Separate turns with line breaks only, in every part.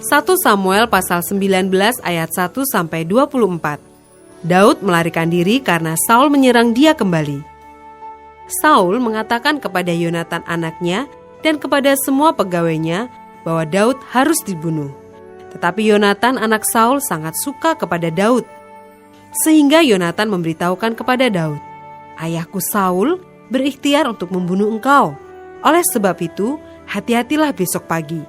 1 Samuel pasal 19 ayat 1-24. Daud melarikan diri karena Saul menyerang dia kembali. Saul mengatakan kepada Yonatan anaknya dan kepada semua pegawainya bahwa Daud harus dibunuh. Tetapi Yonatan anak Saul sangat suka kepada Daud. Sehingga Yonatan memberitahukan kepada Daud, "Ayahku Saul berikhtiar untuk membunuh engkau. Oleh sebab itu, hati-hatilah besok pagi.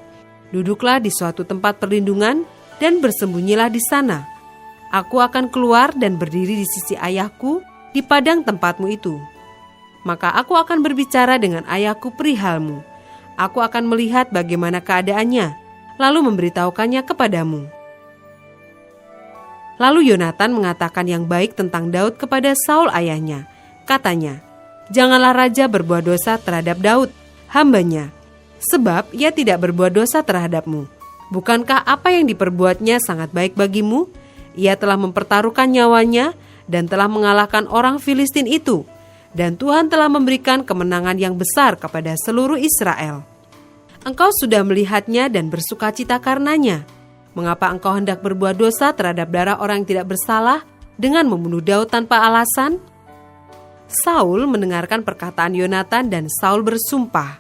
Duduklah di suatu tempat perlindungan dan bersembunyilah di sana. Aku akan keluar dan berdiri di sisi ayahku di padang tempatmu itu. Maka aku akan berbicara dengan ayahku perihalmu. Aku akan melihat bagaimana keadaannya, lalu memberitahukannya kepadamu." Lalu Yonatan mengatakan yang baik tentang Daud kepada Saul ayahnya. Katanya, "Janganlah raja berbuat dosa terhadap Daud, hambanya, sebab ia tidak berbuat dosa terhadapmu. Bukankah apa yang diperbuatnya sangat baik bagimu? Ia telah mempertaruhkan nyawanya dan telah mengalahkan orang Filistin itu. Dan Tuhan telah memberikan kemenangan yang besar kepada seluruh Israel. Engkau sudah melihatnya dan bersukacita karenanya. Mengapa engkau hendak berbuat dosa terhadap darah orang yang tidak bersalah dengan membunuh Daud tanpa alasan?" Saul mendengarkan perkataan Yonatan dan Saul bersumpah,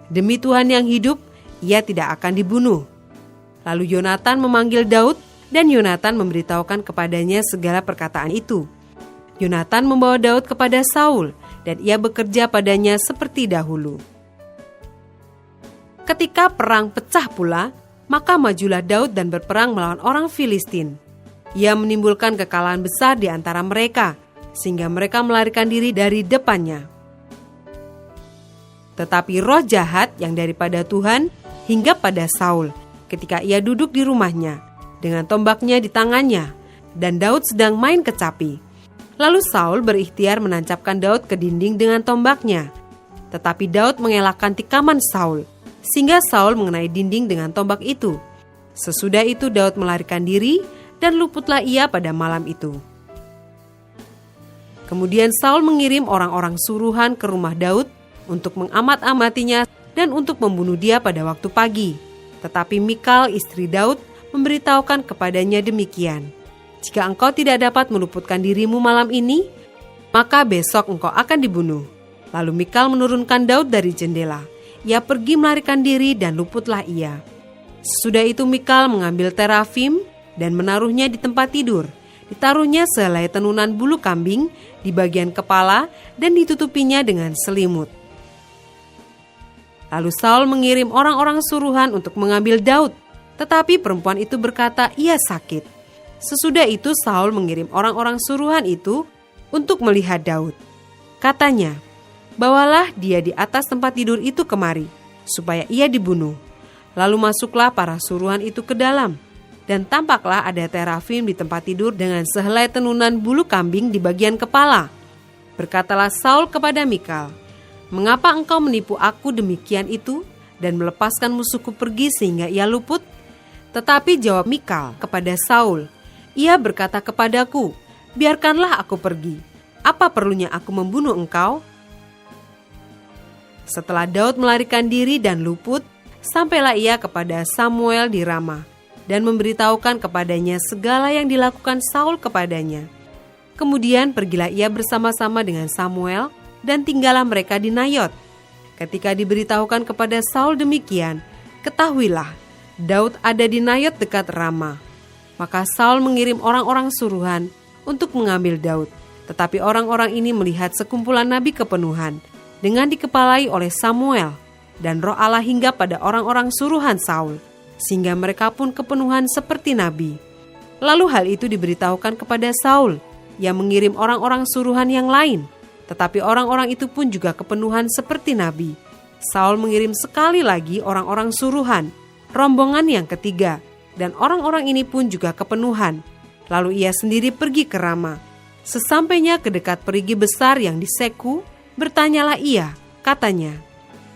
"Demi Tuhan yang hidup, ia tidak akan dibunuh." Lalu Yonatan memanggil Daud dan Yonatan memberitahukan kepadanya segala perkataan itu. Yonatan membawa Daud kepada Saul dan ia bekerja padanya seperti dahulu. Ketika perang pecah pula, maka majulah Daud dan berperang melawan orang Filistin. Ia menimbulkan kekalahan besar di antara mereka, sehingga mereka melarikan diri dari depannya. Tetapi roh jahat yang daripada Tuhan hinggap pada Saul ketika ia duduk di rumahnya dengan tombaknya di tangannya, dan Daud sedang main kecapi. Lalu Saul berikhtiar menancapkan Daud ke dinding dengan tombaknya. Tetapi Daud mengelakkan tikaman Saul, sehingga Saul mengenai dinding dengan tombak itu. Sesudah itu Daud melarikan diri dan luputlah ia pada malam itu. Kemudian Saul mengirim orang-orang suruhan ke rumah Daud untuk mengamat-amatinya dan untuk membunuh dia pada waktu pagi. Tetapi Mikal istri Daud memberitahukan kepadanya demikian, "Jika engkau tidak dapat meluputkan dirimu malam ini, maka besok engkau akan dibunuh." Lalu Mikal menurunkan Daud dari jendela. Ia pergi melarikan diri dan luputlah ia. Sesudah itu Mikal mengambil terafim dan menaruhnya di tempat tidur. Ditaruhnya sehelai tenunan bulu kambing di bagian kepala dan ditutupinya dengan selimut. Lalu Saul mengirim orang-orang suruhan untuk mengambil Daud, tetapi perempuan itu berkata ia sakit. Sesudah itu Saul mengirim orang-orang suruhan itu untuk melihat Daud. Katanya, "Bawalah dia di atas tempat tidur itu kemari, supaya ia dibunuh." Lalu masuklah para suruhan itu ke dalam, dan tampaklah ada terafim di tempat tidur dengan sehelai tenunan bulu kambing di bagian kepala. Berkatalah Saul kepada Mikal, "Mengapa engkau menipu aku demikian itu dan melepaskan musuhku pergi sehingga ia luput?" Tetapi jawab Mikal kepada Saul, "Ia berkata kepadaku, 'Biarkanlah aku pergi. Apa perlunya aku membunuh engkau?'" Setelah Daud melarikan diri dan luput, sampailah ia kepada Samuel di Rama dan memberitahukan kepadanya segala yang dilakukan Saul kepadanya. Kemudian pergilah ia bersama-sama dengan Samuel dan tinggallah mereka di Nayot. Ketika diberitahukan kepada Saul demikian, ketahuilah, Daud ada di Nayot dekat Rama. Maka Saul mengirim orang-orang suruhan untuk mengambil Daud. Tetapi orang-orang ini melihat sekumpulan nabi kepenuhan dengan dikepalai oleh Samuel, dan roh Allah hinggap pada orang-orang suruhan Saul, sehingga mereka pun kepenuhan seperti nabi. Lalu hal itu diberitahukan kepada Saul, yang mengirim orang-orang suruhan yang lain, tetapi orang-orang itu pun juga kepenuhan seperti nabi. Saul mengirim sekali lagi orang-orang suruhan, rombongan yang ketiga, dan orang-orang ini pun juga kepenuhan. Lalu ia sendiri pergi ke Rama. Sesampainya ke dekat perigi besar yang di Seku, bertanyalah ia, katanya,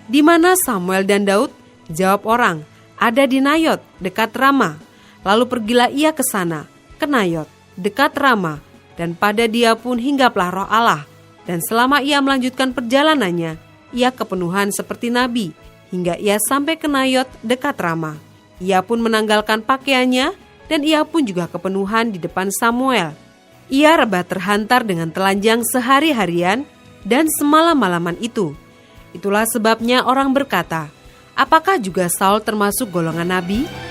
"Di mana Samuel dan Daud?" Jawab orang, "Ada di Nayot, dekat Rama." Lalu pergilah ia ke sana, ke Nayot, dekat Rama, dan pada dia pun hinggaplah roh Allah. Dan selama ia melanjutkan perjalanannya, ia kepenuhan seperti nabi, hingga ia sampai ke Nayot dekat Rama. Ia pun menanggalkan pakaiannya dan ia pun juga kepenuhan di depan Samuel. Ia rebah terhantar dengan telanjang sehari-harian dan semalam-malaman itu. Itulah sebabnya orang berkata, apakah juga Saul termasuk golongan nabi?